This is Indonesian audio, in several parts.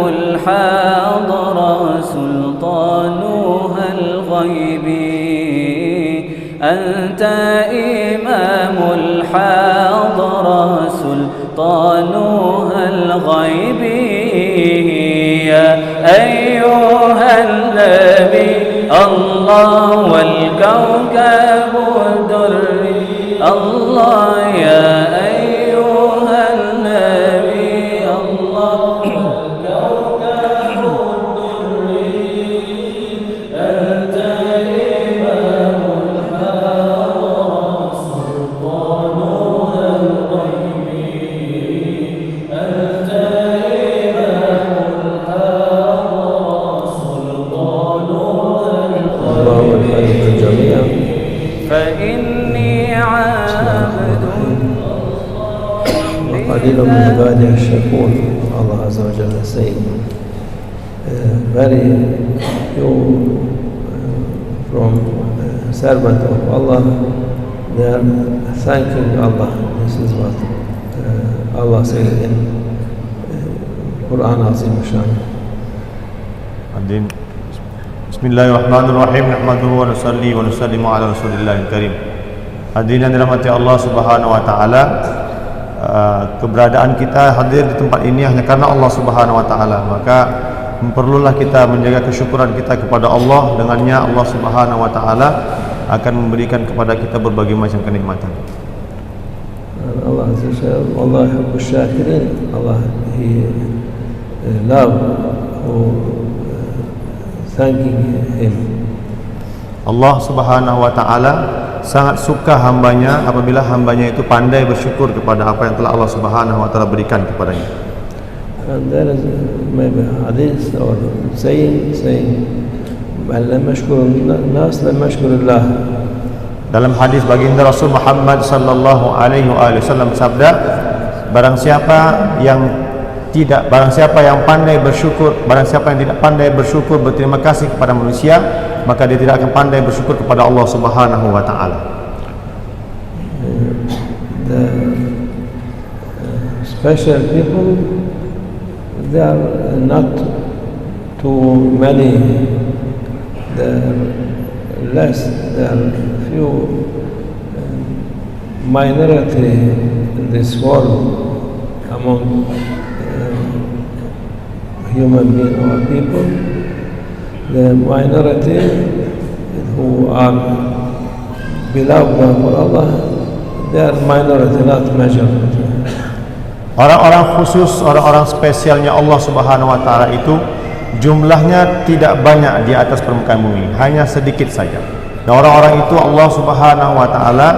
الحاضر سلطانها الغيبي أنت إمام الحاضر سلطانها الغيبي يا أيها النبي الله والكوكب الدري الله يا أيها النبي الله والكوكب الدري أنت إمام الحاضر سلطانها الغيبي أنت إمام الحاضر سلطانها الغيبي فإني عابد وقليل من عباده الشكور. Allah Azza wa Jalla saying, very few from servant of Allah, they are thanking Allah. This is what Allah says in Quran Azim Shan. Bismillahirrahmanirrahim. Nahmaduhu wa nusalli wa nusallimu ala Rasulillahil Karim. Hadirin yang dirahmati Allah Subhanahu wa taala, keberadaan kita hadir di tempat ini hanya karena Allah Subhanahu wa taala. Maka perlulah kita menjaga kesyukuran kita kepada Allah. Dengannya Allah Subhanahu wa taala akan memberikan kepada kita berbagai macam kenikmatan. Allah Azza wa Jalla, Allah yuhibbu syakirin. Allah He love who thanking Him. Allah Subhanahu wa taala sangat suka hambanya apabila hambanya itu pandai bersyukur kepada apa yang telah Allah Subhanahu wa taala berikan kepadanya. And there is maybe hadith or saying man lam yashkur an-nas lam yashkur Allah. Dalam hadis baginda Rasul Muhammad sallallahu alaihi wasallam sabda, barang siapa yang pandai bersyukur, barang siapa yang tidak pandai bersyukur berterima kasih kepada manusia, maka dia tidak akan pandai bersyukur kepada Allah Subhanahu wa taala. The special people, they are not too many, they are less, there are few minority in this world among human being or people. The minority who are beloved for Allah, they are minority, not majority. Orang-orang khusus, orang-orang spesialnya Allah Subhanahu wa taala itu jumlahnya tidak banyak di atas permukaan bumi, hanya sedikit saja. Dan orang-orang itu Allah Subhanahu wa taala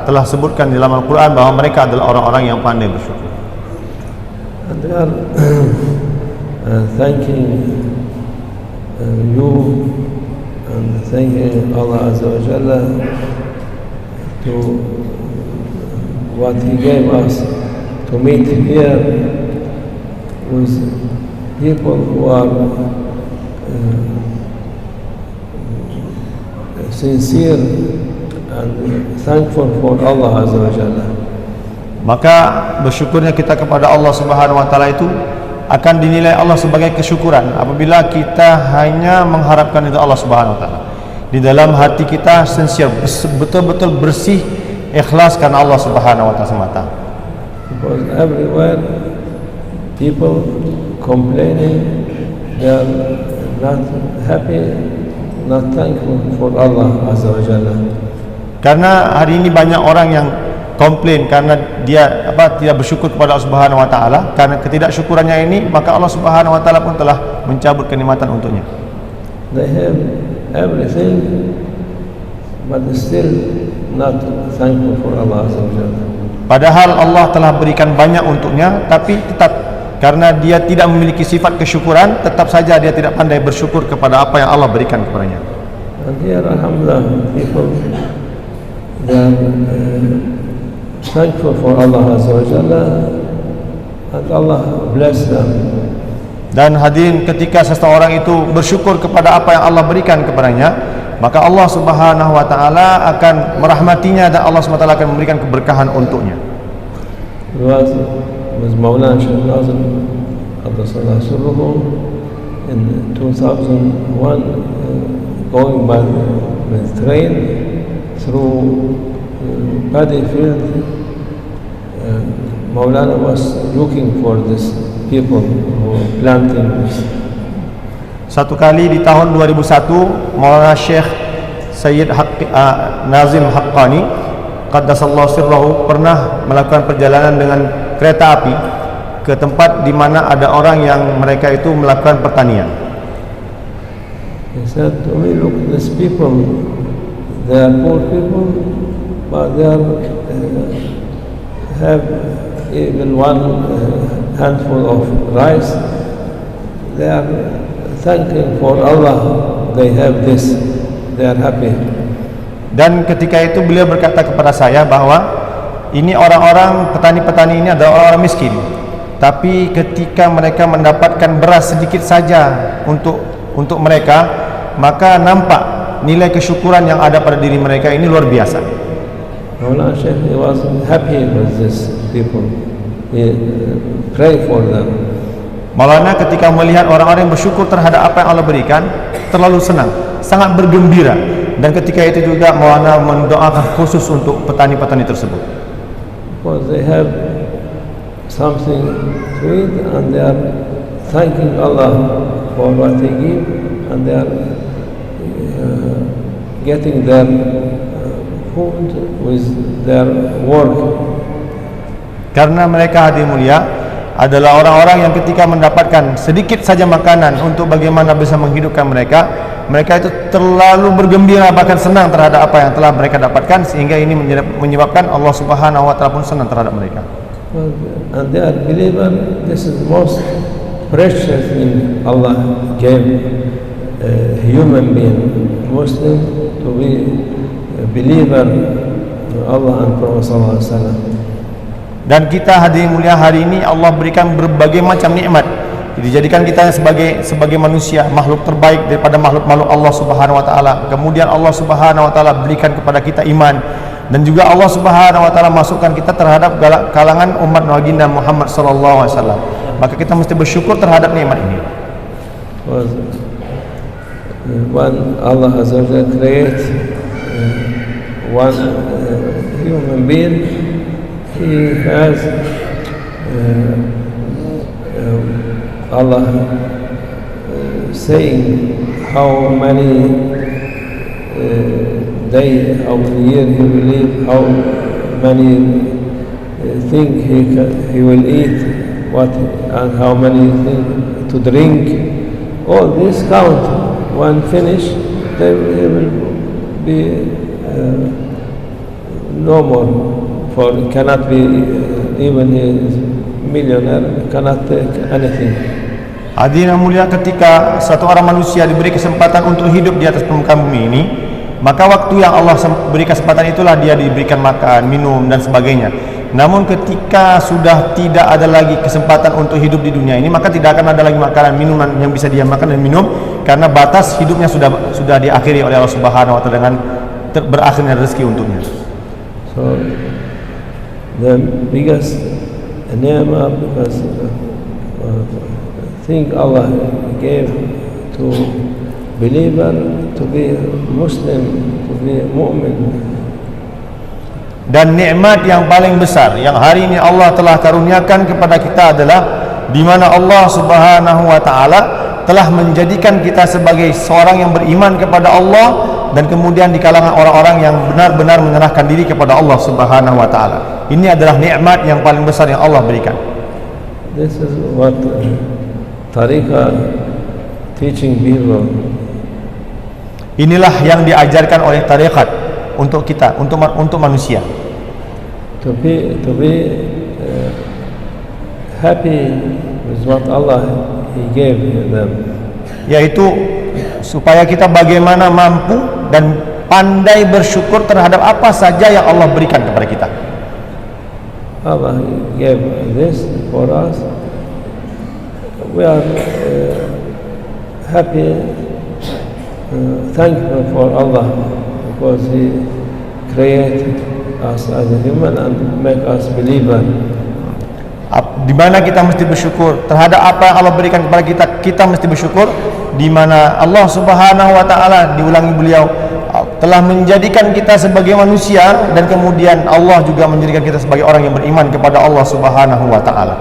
telah sebutkan di dalam Al-Qur'an bahwa mereka adalah orang-orang yang pandai bersyukur. And they are thanking you and thanking Allah Azza wa Jalla to what He gave us to meet here with people who are sincere and thankful for Allah Azza wa Jalla. Maka bersyukurnya kita kepada Allah Subhanahu wa taala itu akan dinilai Allah sebagai kesyukuran apabila kita hanya mengharapkan itu Allah Subhanahu wa taala. Di dalam hati kita sincere, betul-betul bersih, ikhlas karena Allah Subhanahu wa taala semata. Because everywhere people complaining, they are not happy, not thankful for Allah Azza wa Jalla. Karena hari ini banyak orang yang komplain karena dia tidak bersyukur kepada Allah Subhanahu wa taala. Karena ketidaksyukurannya ini, maka Allah Subhanahu wa taala pun telah mencabut kenikmatan untuknya. They have everything but still not thankful for Allah Azza wa Jalla. Padahal Allah telah berikan banyak untuknya, tapi tetap karena dia tidak memiliki sifat kesyukuran, tetap saja dia tidak pandai bersyukur kepada apa yang Allah berikan kepadanya. And here alhamdulillah people they are thankful for Allah Azza wa Jalla and Allah bless them. Dan hadirin, ketika seseorang itu bersyukur kepada apa yang Allah berikan kepadanya, maka Allah Subhanahu wa taala akan merahmatinya dan Allah Subhanahu wa taala akan memberikan keberkahan untuknya. Was Maulana Shaykh Nazim Rasulullah in 2001 going by the train through paddy field. Maulana was looking for these people who were planting this. Satu kali di tahun 2001, Maulana Syekh Sayyid Nazim Haqqani Qaddasallahu sirrahu pernah melakukan perjalanan dengan kereta api ke tempat di mana ada orang yang mereka itu melakukan pertanian. He said to me, look, these people, they are poor people, but they are, have even one handful of rice. They are thanking for Allah, they have this, they are happy. Dan ketika itu beliau berkata kepada saya bahwa ini orang-orang petani-petani ini adalah orang-orang miskin, tapi ketika mereka mendapatkan beras sedikit saja untuk mereka, maka nampak nilai kesyukuran yang ada pada diri mereka ini luar biasa. Maulana Sheikh, he was happy with these people. He pray for them. Maulana ketika melihat orang-orang yang bersyukur terhadap apa yang Allah berikan, terlalu senang, sangat bergembira. Dan ketika itu juga Maulana mendoakan khusus untuk petani-petani tersebut. Because they have something to eat and they are thanking Allah for what He give, and they are getting their food with their work. Karena mereka hadir mulia adalah orang-orang yang ketika mendapatkan sedikit saja makanan untuk bagaimana bisa menghidupkan mereka, mereka itu terlalu bergembira, bahkan senang terhadap apa yang telah mereka dapatkan, sehingga ini menyebabkan Allah Subhanahu wa taala pun senang terhadap mereka. And they are believer. This is the most precious thing Allah gave a human being, Muslim, to be a believer to Allah and Prophet sallallahu alaihi wasallam. Dan kita hadirin mulia, hari ini Allah berikan berbagai macam nikmat. Dijadikan kita sebagai manusia, makhluk terbaik daripada makhluk-makhluk Allah Subhanahu wa taala. Kemudian Allah Subhanahu wa taala berikan kepada kita iman, dan juga Allah Subhanahu wa taala masukkan kita terhadap kalangan umat baginda Muhammad sallallahu alaihi wasallam. Maka kita mesti bersyukur terhadap nikmat ini. When Allah Azza wa Jalla create one human being, He has Allah saying how many day, how many year He will live, how many things He will eat, what and how many things to drink. All this count. When finished, they will be no more. For cannot be even a millionaire cannot take anything. Hadirin mulia, ketika satu orang manusia diberi kesempatan untuk hidup di atas permukaan bumi ini, maka waktu yang Allah beri kesempatan itulah dia diberikan makan, minum dan sebagainya. Namun ketika sudah tidak ada lagi kesempatan untuk hidup di dunia ini, maka tidak akan ada lagi makanan, minuman yang bisa dia makan dan minum, karena batas hidupnya sudah diakhiri oleh Allah Subhanahu wa taala dengan berakhirnya rezeki untuknya. So the biggest ni'mah, because thing Allah gave to believer, to be Muslim, to be mu'min. Dan nikmat yang paling besar yang hari ini Allah telah karuniakan kepada kita adalah di mana Allah Subhanahu wa taala telah menjadikan kita sebagai seorang yang beriman kepada Allah, dan kemudian di kalangan orang-orang yang benar-benar menyerahkan diri kepada Allah Subhanahu wa taala. Ini adalah nikmat yang paling besar yang Allah berikan. This is what tariqah teaching people. Inilah yang diajarkan oleh tarekat untuk kita, untuk manusia. To be happy with what Allah He gave them. Yaitu supaya kita bagaimana mampu dan pandai bersyukur terhadap apa saja yang Allah berikan kepada kita. Allah gave this for us. We are happy, thankful for Allah, because He created us as a human and make us believer. Di mana kita mesti bersyukur terhadap apa yang Allah berikan kepada kita, kita mesti bersyukur. Di mana Allah Subhanahu wa taala, diulangi beliau, telah menjadikan kita sebagai manusia, dan kemudian Allah juga menjadikan kita sebagai orang yang beriman kepada Allah Subhanahu wa taala.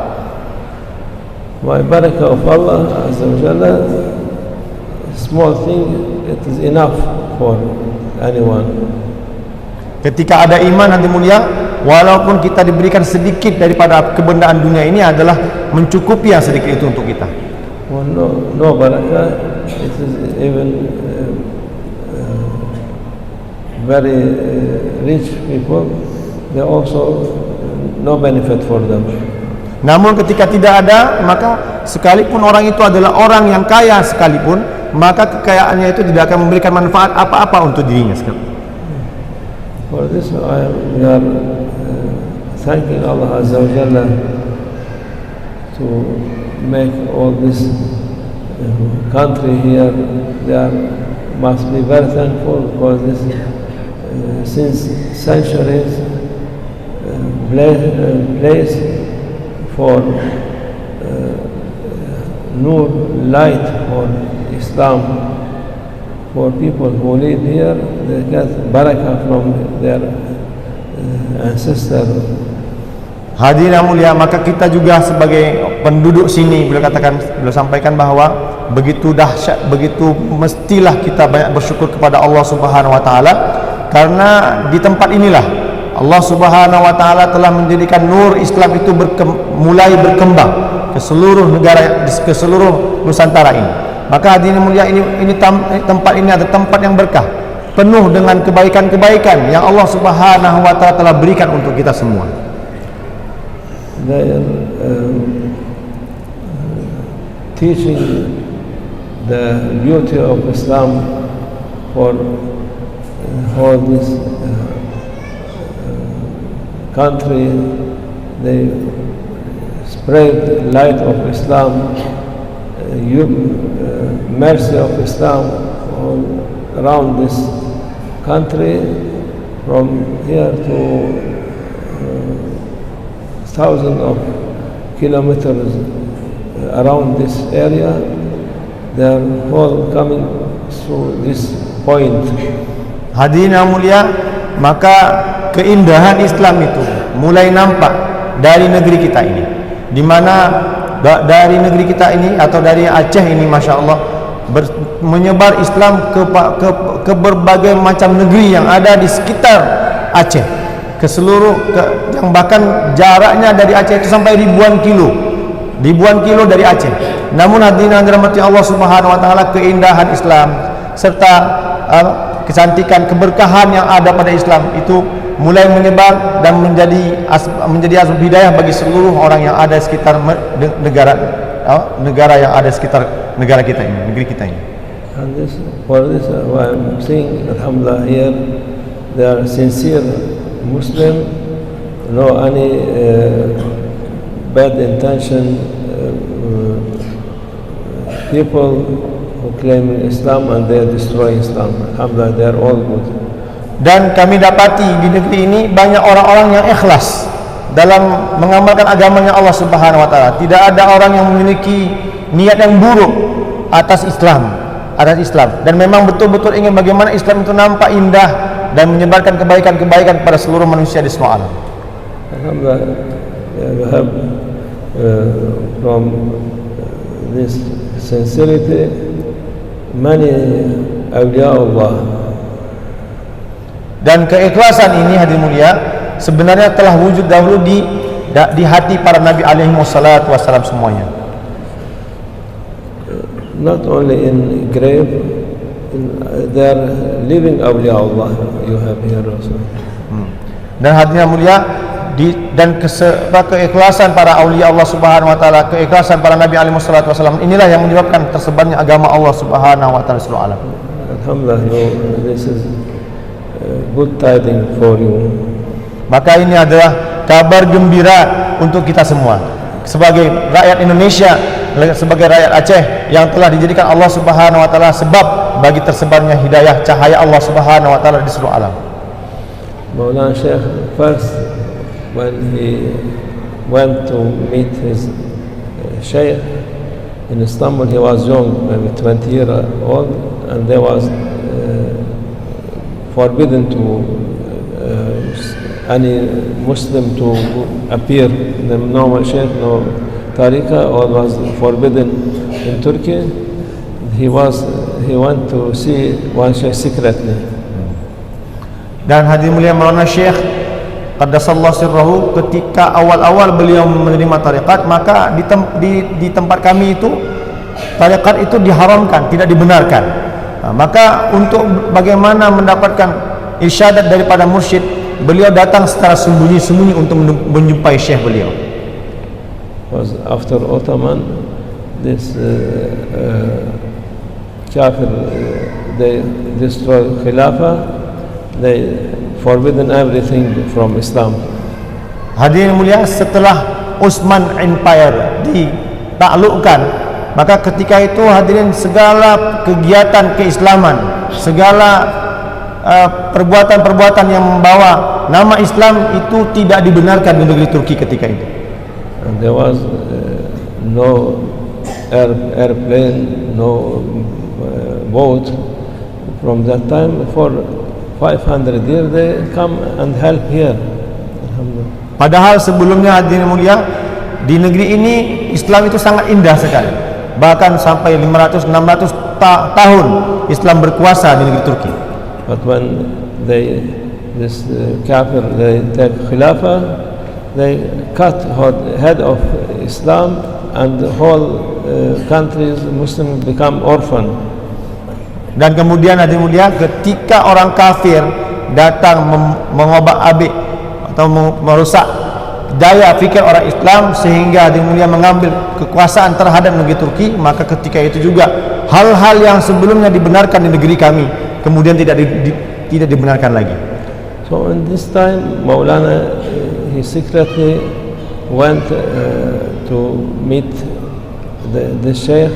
By barakah of Allah Azza wa Jalla, small thing, it is enough for anyone. Ketika ada iman nanti mulia, walaupun kita diberikan sedikit daripada kebendaan dunia ini, adalah mencukupi yang sedikit itu untuk kita. Well, no barakah, it is even very rich people, they also no benefit for them. Namun ketika tidak ada, maka sekalipun orang itu adalah orang yang kaya sekalipun, maka kekayaannya itu tidak akan memberikan manfaat apa-apa untuk dirinya sekali. For this we are thanking Allah Azza wa Jalla to make all this country here. They must be very thankful, because this since centuries place for nur, light for Islam, for people who live here. They get barakah from their ancestor. Hadirin yang mulia, maka kita juga sebagai penduduk sini, beliau sampaikan bahwa begitu dahsyat, begitu mestilah kita banyak bersyukur kepada Allah Subhanahu wa taala, karena di tempat inilah Allah Subhanahu wa taala telah menjadikan nur Islam itu mulai berkembang ke seluruh negara, ke seluruh Nusantara ini. Maka hadirin mulia, ini tempat ini adalah tempat yang berkah, penuh dengan kebaikan-kebaikan yang Allah Subhanahu wa taala telah berikan untuk kita semua. They are teaching the beauty of Islam for all this country. They spread light of Islam, mercy of Islam all around this country, from here to thousands of kilometers around this area. They are all coming through this point. Hadirin yang mulia, maka keindahan Islam itu mulai nampak dari negeri kita ini, di mana dari negeri kita ini atau dari Aceh ini, masya Allah, menyebar Islam ke berbagai macam negeri yang ada di sekitar Aceh, ke seluruh, yang bahkan jaraknya dari Aceh itu sampai ribuan kilo dari Aceh. Namun hadirin yang dirahmati Allah Subhanahu wa taala, keindahan Islam serta kecantikan, keberkahan yang ada pada Islam itu mulai menyebar dan menjadi asbab hidayah bagi seluruh orang yang ada di sekitar negara yang ada di sekitar negara kita ini, negeri kita ini. And for this, I'm saying, alhamdulillah, here they are sincere Muslim, no any bad intention people who claim Islam and they destroy Islam. Alhamdulillah, they are all good. Dan kami dapati di negeri ini banyak orang-orang yang ikhlas dalam mengamalkan agamanya Allah Subhanahu wa taala. Tidak ada orang yang memiliki niat yang buruk atas Islam, dan memang betul-betul ingin bagaimana Islam itu nampak indah dan menyebarkan kebaikan-kebaikan pada seluruh manusia di semua alam. Alhamdulillah, we have from this sincerity many awliya Allah. Dan keikhlasan ini hadirin mulia sebenarnya telah wujud dahulu di hati para nabi alaihi wassalatu wassalam semuanya. Not only in grave, they are living awliya Allah. You have here also. Dan hadirin mulia, dan keikhlasan para awliya Allah Subhanahu wa taala, keikhlasan para nabi alaihi wassalatu wassalam, inilah yang menyebabkan tersebarnya agama Allah Subhanahu wa taala di seluruh alam. Alhamdulillah, this is good tidings for you. Maka ini adalah kabar gembira untuk kita semua sebagai rakyat Indonesia, sebagai rakyat Aceh yang telah dijadikan Allah Subhanahu wa taala sebab bagi tersebarnya hidayah cahaya Allah Subhanahu wa taala di seluruh alam. Maulana Sheikh first when he went to meet his Shaykh in Istanbul. He was young, maybe 20 years old, and there was forbidden to any Muslim to appear. No Shaykh, no Tariqa, or was forbidden in Turkey. He went to see one Shaykh secretly. Dan hadirin mulia Maulana Syekh Qaddasallahu sirrahu, ketika awal-awal beliau menerima tarekat, maka di tempat kami itu tarekat itu diharamkan, tidak dibenarkan. Maka untuk bagaimana mendapatkan irsyadat daripada mursyid, beliau datang secara sembunyi-sembunyi untuk menjumpai syekh beliau. Was after Ottoman, this kafir, they destroyed Khilafah, they forbidden everything from Islam. Hadirin mulia, setelah Utsman Empire ditaklukkan, maka ketika itu hadirin segala kegiatan keislaman, segala perbuatan-perbuatan yang membawa nama Islam itu tidak dibenarkan di negeri Turki ketika itu. And there was no airplane, no boat. From that time, for 500 years, they come and help here. Alhamdulillah. Padahal sebelumnya hadirin mulia, di negeri ini Islam itu sangat indah sekali. Bahkan sampai 500-600 tahun Islam berkuasa di negeri Turki. But when this kafir, they take Khilafah, they cut head of Islam, and the whole countries Muslim become orphan. Dan kemudian hadirin mulia, ketika orang kafir datang mengobak-abik atau merusak daya fikir orang Islam sehingga hadirin mulia mengambil kekuasaan terhadap negeri Turki, maka ketika itu juga hal-hal yang sebelumnya dibenarkan di negeri kami kemudian tidak dibenarkan lagi. So in this time, Maulana he secretly went to meet the Shaykh,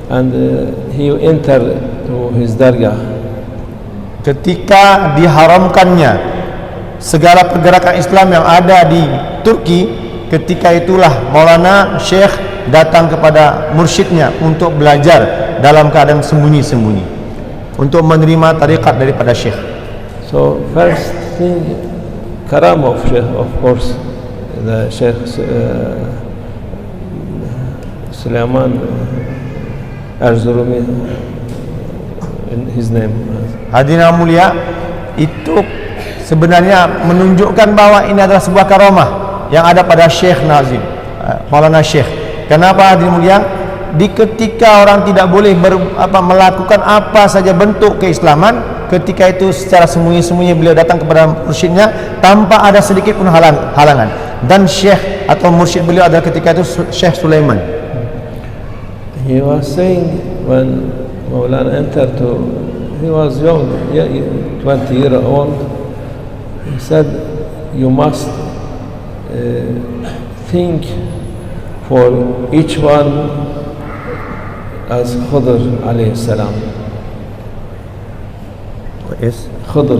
and he entered to his dargah. Ketika diharamkannya segala pergerakan Islam yang ada di Turki, ketika itulah Maulana Syekh datang kepada mursyidnya untuk belajar dalam keadaan sembunyi-sembunyi untuk menerima tarikat daripada Syekh. So first thing, karam of Shaykh, of course, the Shaykh Sulaiman Erzurumi, in his name. Hadirin mulia, itu sebenarnya menunjukkan bahwa ini adalah sebuah karamah yang ada pada Syekh Nazim, Maulana Syekh. Kenapa hadirin mulia? Di ketika orang tidak boleh melakukan apa saja bentuk keislaman, ketika itu secara sembunyi-sembunyi beliau datang kepada mursyidnya tanpa ada sedikit pun halangan. Dan Syekh atau mursyid beliau adalah ketika itu Syekh Sulaiman. He was saying when Maulana entered he was young, 20 years old. He said, you must think for each one as Khidr alayhi salam. Yes. Khidr.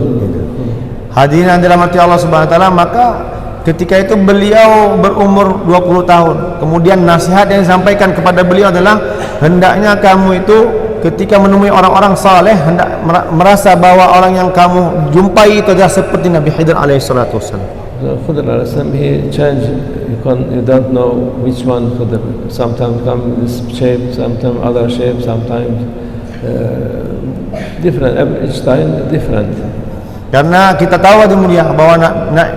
Hadirin yang dirahmati Allah Subhanahu wa taala, maka ketika itu beliau berumur 20 tahun. Kemudian nasihat yang disampaikan kepada beliau adalah hendaknya kamu itu ketika menemui orang-orang saleh hendak merasa bahwa orang yang kamu jumpai itu adalah seperti Nabi Khidr alaihi salatu wasallam. Khidr alaihi salam, he changed. You don't know which one Khidr. Sometimes come this shape, sometimes other shape, sometimes different. Each time different. Karena kita tahu hadirin mulia bahwa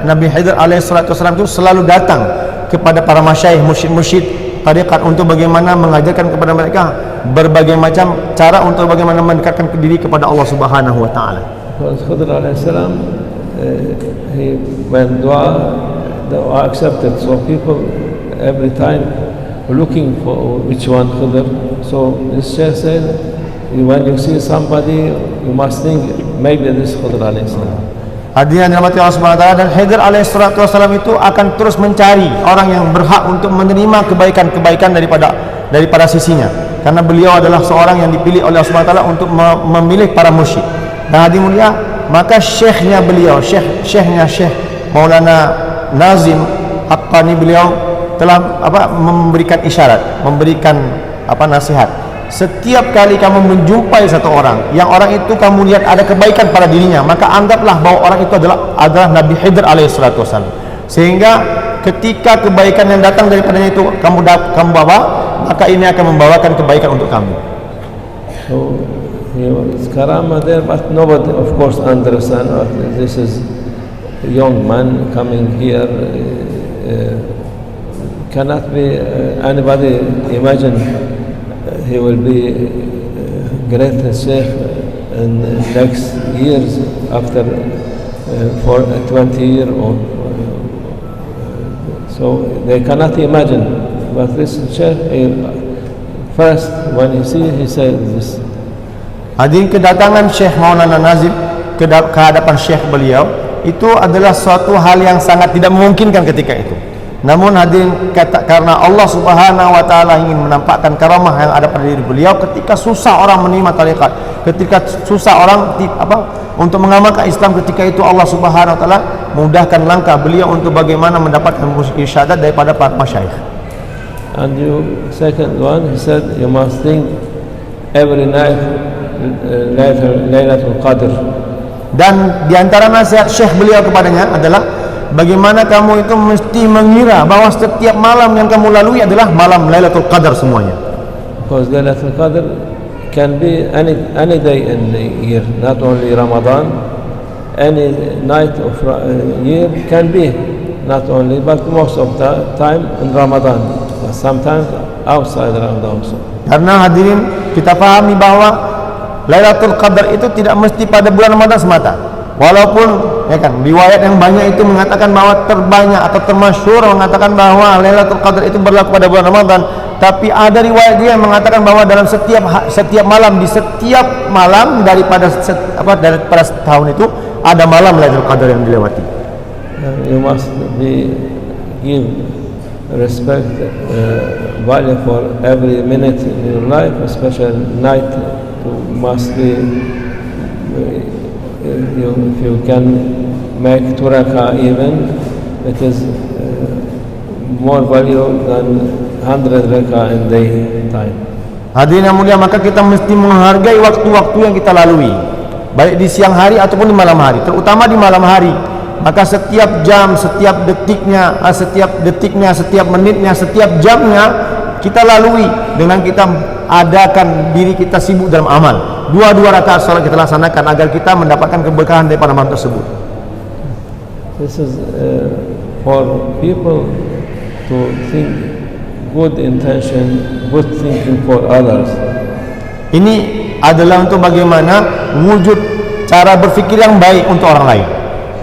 Nabi Khidr alaihi salatu wasallam itu selalu datang kepada para masyayikh, mursyid-mursyid tariqat untuk bagaimana mengajarkan kepada mereka berbagai macam cara untuk bagaimana mendekatkan diri kepada Allah Subhanahu wa taala. Because Khidr alaihi salam, when dua accepted, so people every time looking for which one Khidr. So this Shaykh said, when you see somebody, you must think maybe this Khidr alaihi salam. Hadirin yang dirahmati Allah Subhanahu wa taala, dan Khidr alaihi salatu wasallam itu akan terus mencari orang yang berhak untuk menerima kebaikan-kebaikan daripada sisinya. Karena beliau adalah seorang yang dipilih oleh Allah Subhanahu wa taala untuk memilih para mursyid. Dan hadirin mulia, maka syekhnya beliau, syekhnya Syekh Maulana Nazim Haqqani, beliau telah memberikan isyarat, memberikan nasihat. Setiap kali kamu menjumpai satu orang yang orang itu kamu lihat ada kebaikan pada dirinya, maka anggaplah bahwa orang itu adalah Nabi Khidir alaihissalatu wassalam. Sehingga ketika kebaikan yang datang daripadanya itu kamu bawa, maka ini akan membawakan kebaikan untuk kamu. So it's karama there, but nobody of course understand this is a young man coming here. Cannot be anybody imagine he will be great Sheikh in next years after for 20 years or so they cannot imagine. But this Sheikh first when he said this. Hadirin, kedatangan Syekh Maulana Nazib ke hadapan Syekh beliau itu adalah suatu hal yang sangat tidak memungkinkan ketika itu. Namun hadirin, karena Allah Subhanahu wa taala ingin menampakkan karamah yang ada pada diri beliau ketika susah orang menerima tarekat, ketika susah orang untuk mengamalkan Islam, ketika itu Allah Subhanahu wa taala mudahkan langkah beliau untuk bagaimana mendapatkan irsyadat daripada para masyayikh. And second one, he said you must think every night Lailatul Qadr. Dan diantara nasihat Syekh beliau kepadanya adalah bagaimana kamu itu mesti mengira bahwa setiap malam yang kamu lalui adalah malam Lailatul Qadar semuanya. Because Lailatul Qadr can be any day in the year, not only Ramadan. Any night of year can be, not only, but most of the time in Ramadan. But sometimes outside Ramadan also. Karena hadirin, kita pahami bahwa Lailatul Qadar itu tidak mesti pada bulan Ramadan semata. Walaupun ya kan riwayat yang banyak itu mengatakan bahwa terbanyak atau termasyhur mengatakan bahwa Lailatul Qadar itu berlaku pada bulan Ramadan, tapi ada riwayat dia yang mengatakan bahwa dalam setiap malam, di setiap malam daripada tahun itu ada malam Lailatul Qadar yang dilewati. You must give respect, value for every minute in your life, especially night. Must be if you can make 2 rak'ah even, it is more value than 100 rak'ah in day time. Hadirin yang mulia, maka kita mesti menghargai waktu-waktu yang kita lalui, baik di siang hari ataupun di malam hari, terutama di malam hari. Maka setiap jam, setiap detiknya, setiap menitnya, setiap jamnya kita lalui dengan kita adakan diri kita sibuk dalam amal. 2 rakaat salat kita laksanakan agar kita mendapatkan keberkahan daripada malam tersebut. This is for people to think good intention, good thinking for others. Ini adalah untuk bagaimana wujud cara berfikir yang baik untuk orang lain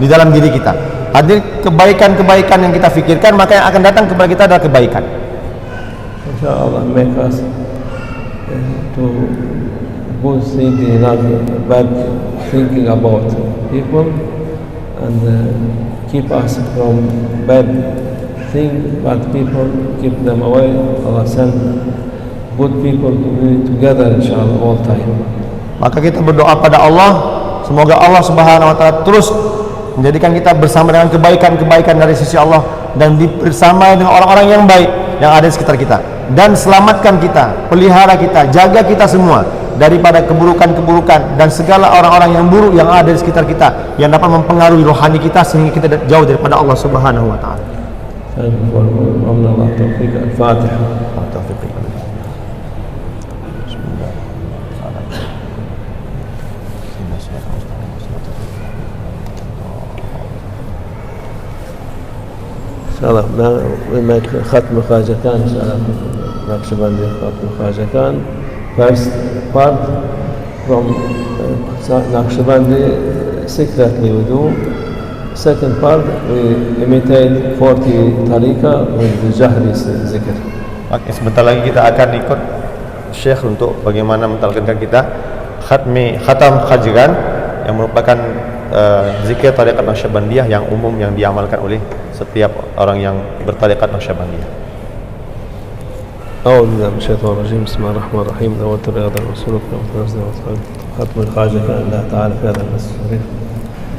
di dalam diri kita. Hadir kebaikan-kebaikan yang kita fikirkan, maka yang akan datang kepada kita adalah kebaikan. Insyaallah make us to good thinking, not bad thinking about people, and keep us from bad thing, bad people, keep them away. Allah send good people to be together inshallah all time. Maka kita berdoa pada Allah, semoga Allah Subhanahu wa taala terus menjadikan kita bersama dengan kebaikan-kebaikan dari sisi Allah dan bersama dengan orang-orang yang baik yang ada di sekitar kita, dan selamatkan kita, pelihara kita, jaga kita semua daripada keburukan-keburukan dan segala orang-orang yang buruk yang ada di sekitar kita yang dapat mempengaruhi rohani kita sehingga kita jauh daripada Allah Subhanahu wa taala. Al-Fatihah. Insyaallah we make khatm Khajakan, insyaallah Naqshbandi khatm Khajakan. First part from Naqshbandi secretly we do. Second part we imitate 40 tariqah with the Jahri zikr. Oke, sebentar lagi kita akan ikut Syekh untuk bagaimana mentalkinkan kita khatam Khajakan yang merupakan zikir tariqat Naqsyabandiyah yang umum yang diamalkan oleh setiap orang yang bertariqat Naqsyabandiyah. أعوذ بالله من الشيطان الرجيم بسم الله الرحمن الرحيم نويت رياض الرسول ختم الخواجة كان الله تعالى في هذا المسجد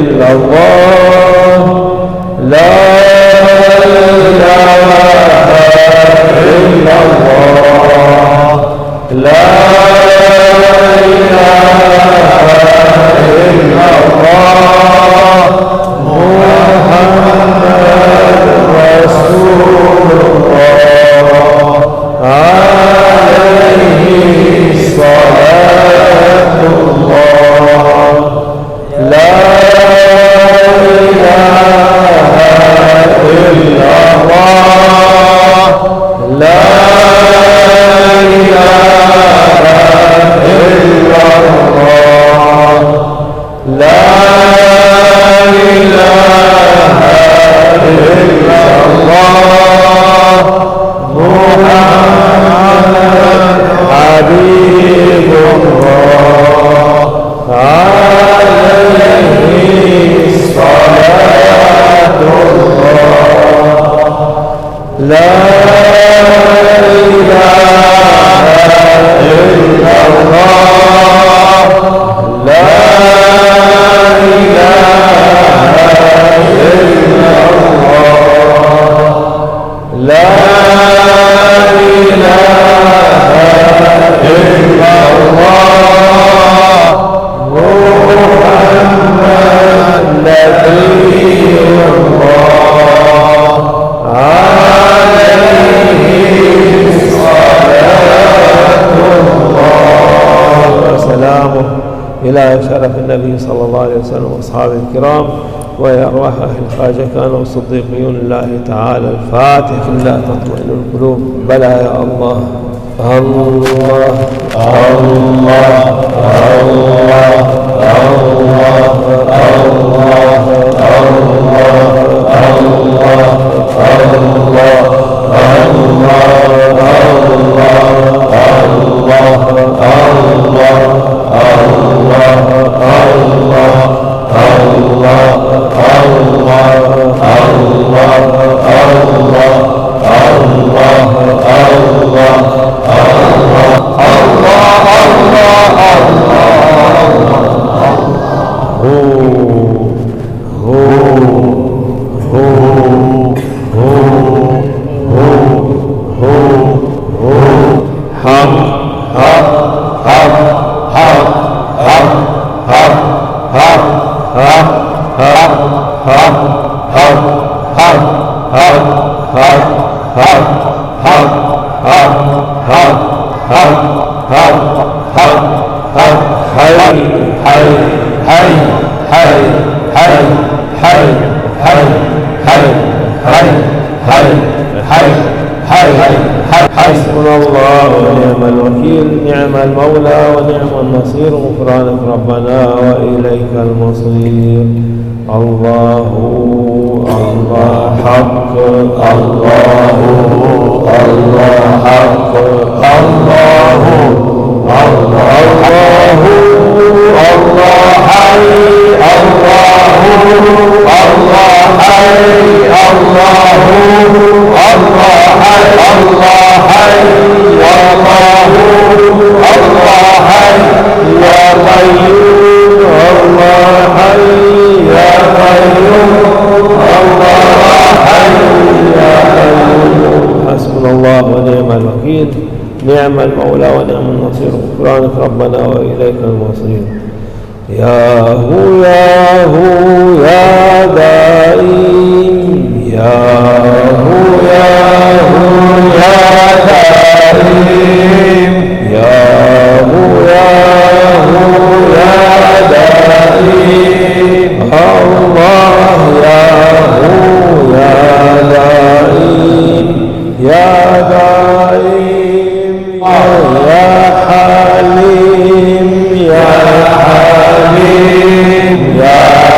إلا الله لا إله إلا الله لا إله إلا الله محمد رسول الله عليه صلاة الله لا إله إلا الله لا إله إلا الله لا إله إلا الله محمد حبيب الله عليه صلاة الله لا إله إلا الله لا إله إلا الله لا إله إلا الله محمد نبي الله عليه صلاة الله وسلامه إلى شرف النبي صلى الله عليه وسلم وأصحابه الكرام ويا أرواح أهل الخواجة كانوا الصديقيون لله تعالى الفاتح لا تطمئن القلوب بلى يا الله الله الله الله حسبنا الله ونعم الوكيل نعم المولى ونعم النصير غفرانك ربنا وإليك المصير الله الله حق الله الله حق الله الله الله حي الله الله حي الله الله حي الله حي الله الله حي يا قيوم الله حي يا قيوم الله حي يا قيوم حسبنا الله ونعم الوكيل نعم المولى ونعم النصير غفرانك ربنا وإليك المصير يا هو يا هو يا دائم يا هو يا هو يا دائم يا هو يا هو يا دائم الله يا هو يا دائم يا دائم يا حليم يا حليم يا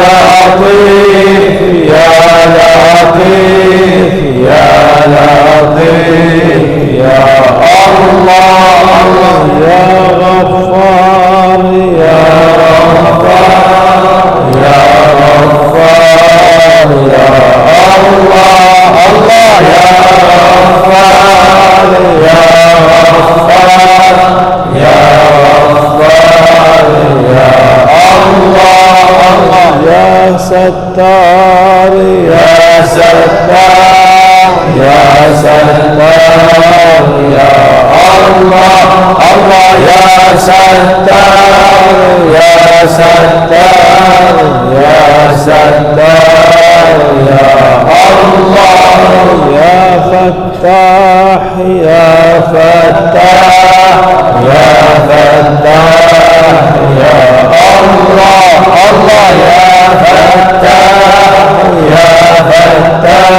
لطيف يا لطيف يا لطيف يا الله يا غفار يا غفار يا غفار يا الله الله يا غفار يا غفار يا غفار يا الله الله يا ستار يا ستار يا ستار يا الله الله يا ستار يا ستار يا ستار يا الله يا فتاح يا فتاح يا فتاح يا الله الله يا فتاح يا فتاح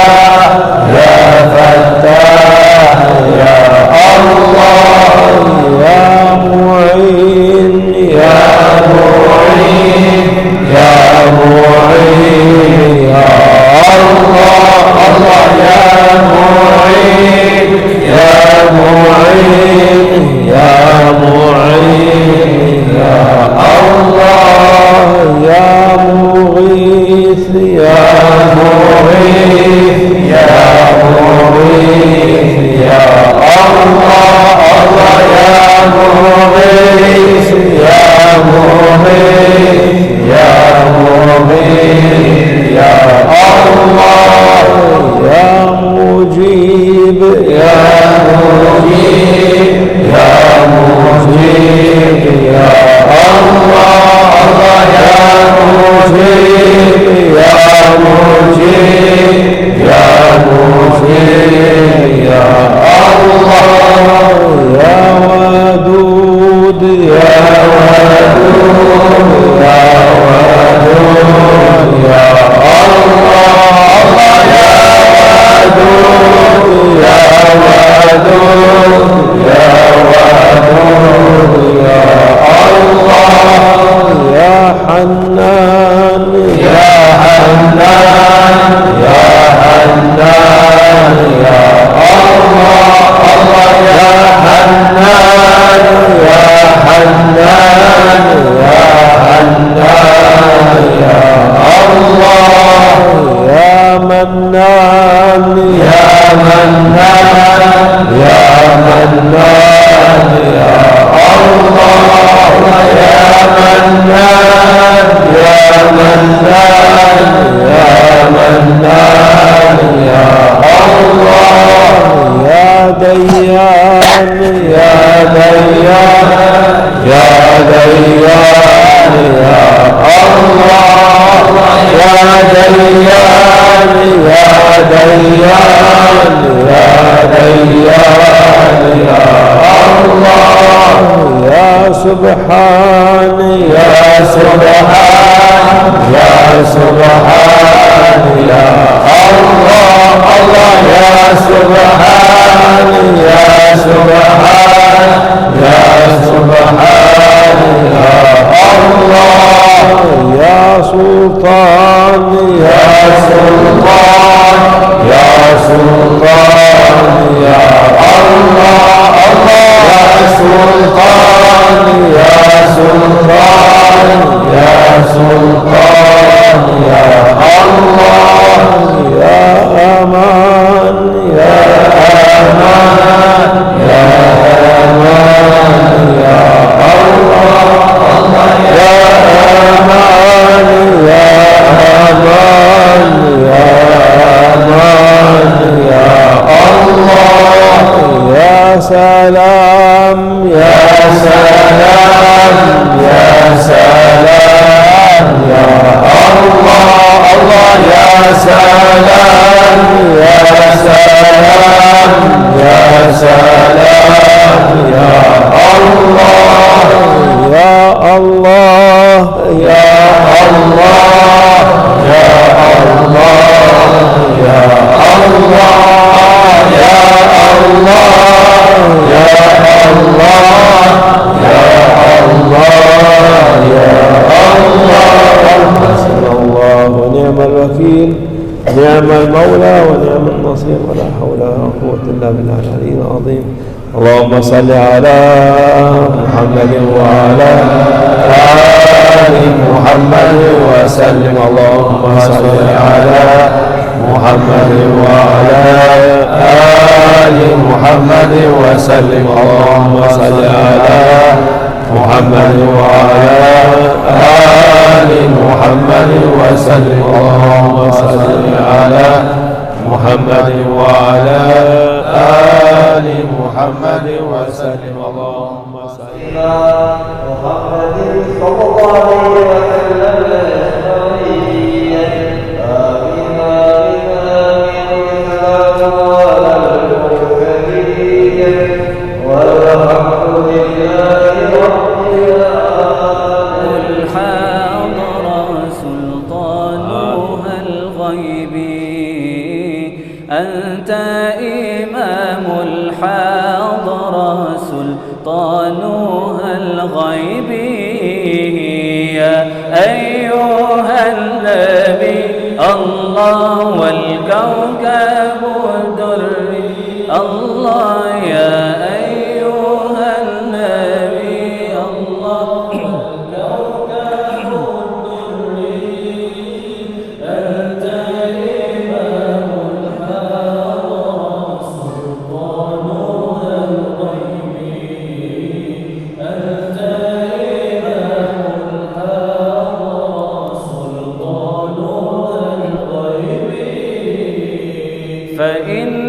يا فتاح يا الله يا معين يا معين يا معين يا الله الله يا معين يا معين يا معين يا الله يا مغيث يا مغيث يا مغيث يا الله الله يا مغيث يا مغيث يا مغيث يا الله يا مجيب يا مجيب يا مجيب يا الله الله يا مجيب يا مجيب يا مجيب يا الله يا ودود يا ودود يا ودود يا الله الله يا ودود يا ودود يا ودود يا الله يا حنان يا حنان يا حنان يا الله الله يا حنان يا حنان يا حنان يا الله يا منان يا منان يا منان يا الله يا منان يا منان يا منان يا الله يا ديان يا ديان يا ديان يا الله يا ديان يا ديان يا ديان يا الله يا سبحان يا سبحان يا سبحان يا الله الله يا سبحان يا سبحان يا سبحان يا الله يا سلطان يا سلطان يا سلطان يا الله الله يا سلطان يا سلطان يا سلطان يا الله يا أمان يا أمان يا أمان يا الله الله يا أمان يا أمان يا أمان يا الله يا سلام يا سلام يا سلام يا الله الله يا سلام يا سلام يا سلام يا الله يا الله يا الله يا الله يا الله يا الله يا الله يا الله يا الله المولى ونعم النصير ولا حول ولا قوة إلا بالله العلي العظيم. اللهم صل على محمد وعلى آل محمد وسلم. اللهم صل على محمد وعلى آل محمد وسلم. اللهم صل على محمد وعلى آل محمد وسلم. اللهم صل على محمد وعلى آل محمد وسلم. اللهم صل على محمد صلى الله عليه أنت إمام الحاضرة سلطانها الغيب يا أيها النبي الله والكوكب الدري الله يا أيها النبي الله والكوكب الدري أنت فإن